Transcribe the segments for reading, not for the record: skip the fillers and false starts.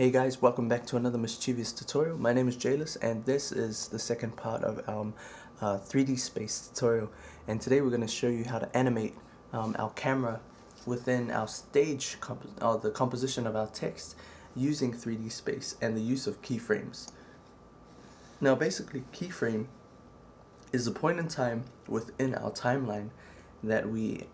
Hey guys, welcome back to another mischievous tutorial. My name is Jaylus and this is the second part of our 3D space tutorial, and today we're going to show you how to animate our camera within our stage the composition of our text using 3D space and the use of keyframes. Now basically, keyframe is a point in time within our timeline that we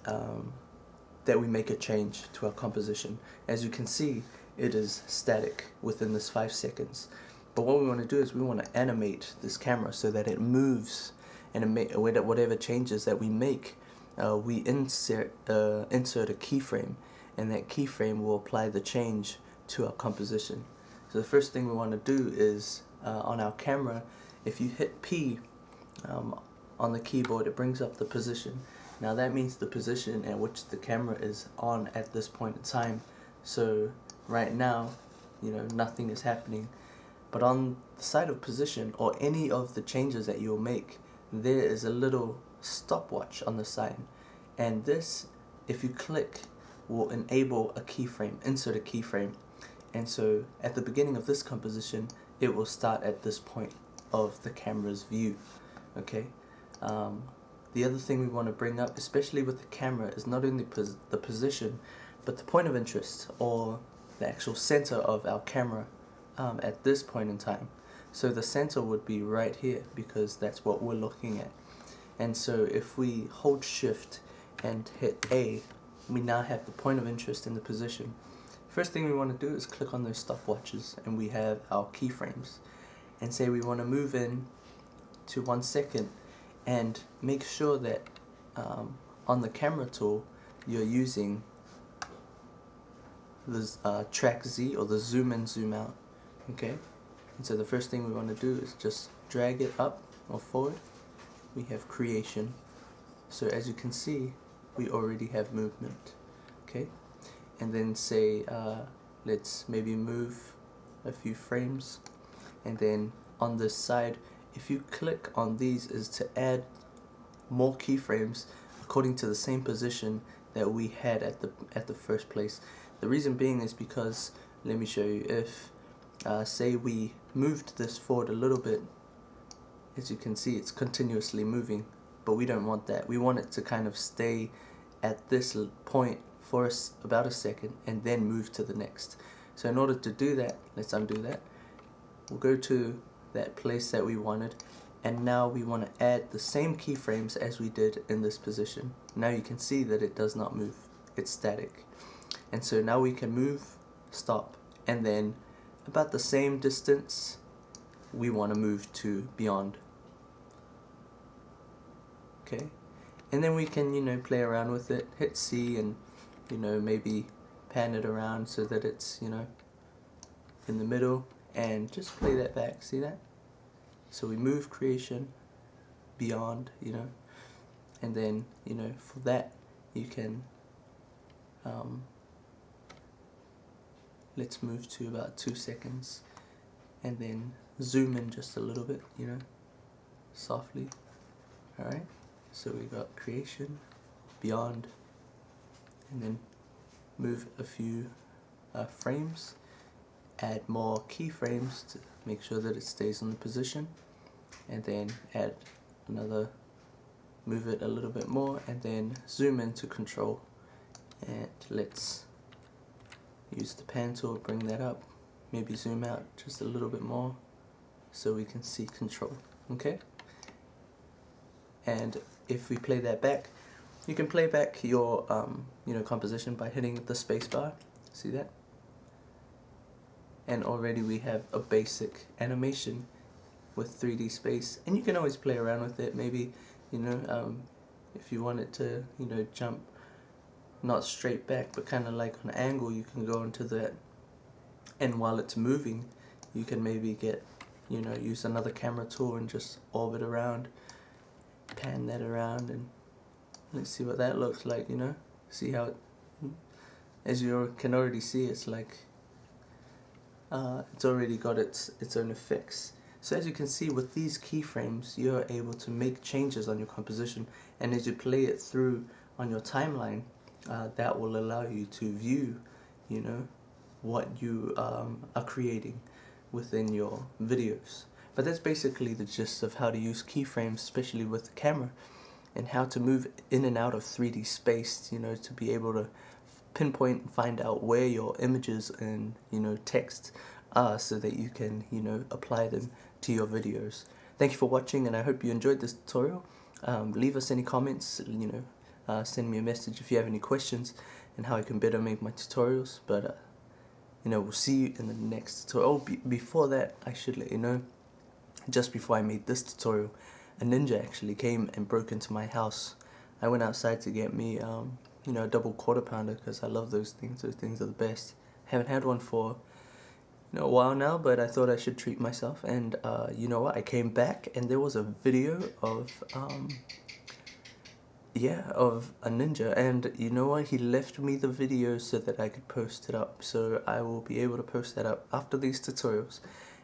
make a change to our composition. As you can see, it is static within this 5 seconds. But what we want to do is we want to animate this camera so that it moves, and whatever changes that we make, we insert a keyframe, and that keyframe will apply the change to our composition. So the first thing we want to do is on our camera, if you hit P on the keyboard, it brings up the position. Now that means the position at which the camera is on at this point in time. So right now, nothing is happening. But on the side of position, or any of the changes that you'll make, there is a little stopwatch on the side. And this, if you click, will enable a keyframe, insert a keyframe. And so at the beginning of this composition, it will start at this point of the camera's view. Okay. The other thing we want to bring up, especially with the camera, is not only the position, but the point of interest, or the actual center of our camera at this point in time. So the center would be right here, because that's what we're looking at. And so if we hold shift and hit A, we now have the point of interest in the position. First thing we want to do is click on those stopwatches, and we have our keyframes, and say we want to move in to 1 second, and make sure that on the camera tool you're using the track Z, or the zoom in zoom out. Okay, and so the first thing we want to do is just drag it up or forward. We have creation. So as you can see, we already have movement. Okay, and then say let's maybe move a few frames, and then on this side, if you click on these, is to add more keyframes according to the same position that we had at the first place. The reason being is because, let me show you, if say we moved this forward a little bit, as you can see it's continuously moving, but we don't want that. We want it to kind of stay at this point for about a second and then move to the next. So in order to do that, let's undo that. We'll go to that place that we wanted, and now we want to add the same keyframes as we did in this position. Now you can see that it does not move, it's static. And so now we can move, stop, and then about the same distance we want to move to beyond. Okay, and then we can play around with it, hit C, and maybe pan it around so that it's in the middle, and just play that back. See that? So we move creation beyond, and then for that you can let's move to about 2 seconds, and then zoom in just a little bit, softly. Alright, so we got creation, beyond, and then move a few frames, add more keyframes to make sure that it stays in the position, and then add another, move it a little bit more, and then zoom in to control. And let's use the pan tool, bring that up, maybe zoom out just a little bit more so we can see control. Okay, and if we play that back, you can play back your composition by hitting the space bar. See that? And already we have a basic animation with 3D space, and you can always play around with it. Maybe if you want it to jump not straight back, but kind of like on an angle, you can go into that, and while it's moving you can maybe get use another camera tool and just orbit around, pan that around, and let's see what that looks like. See how it, as you can already see, it's like it's already got its own effects. So as you can see, with these keyframes you're able to make changes on your composition, and as you play it through on your timeline, that will allow you to view what you are creating within your videos. But that's basically the gist of how to use keyframes, especially with the camera, and how to move in and out of 3D space, you know, to be able to pinpoint and find out where your images and, you know, text are, so that you can, you know, apply them to your videos. Thank you for watching, and I hope you enjoyed this tutorial. Leave us any comments, you know, send me a message if you have any questions and how I can better make my tutorials. But you know, we'll see you in the next tutorial. Oh, before that, I should let you know, just before I made this tutorial, a ninja actually came and broke into my house. I went outside to get me, you know, a double quarter pounder, because I love those things. Those things are the best. Haven't had one for, you know, a while now, but I thought I should treat myself. And you know what? I came back and there was a video of of a ninja, and you know what, he left me the video so that I could post it up. So I will be able to post that up after these tutorials,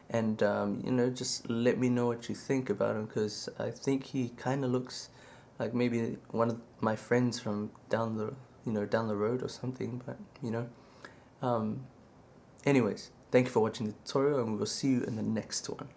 and you know, just let me know what you think about him, because I think he kind of looks like maybe one of my friends from down the road or something. But you know, anyways, thank you for watching the tutorial, and we will see you in the next one.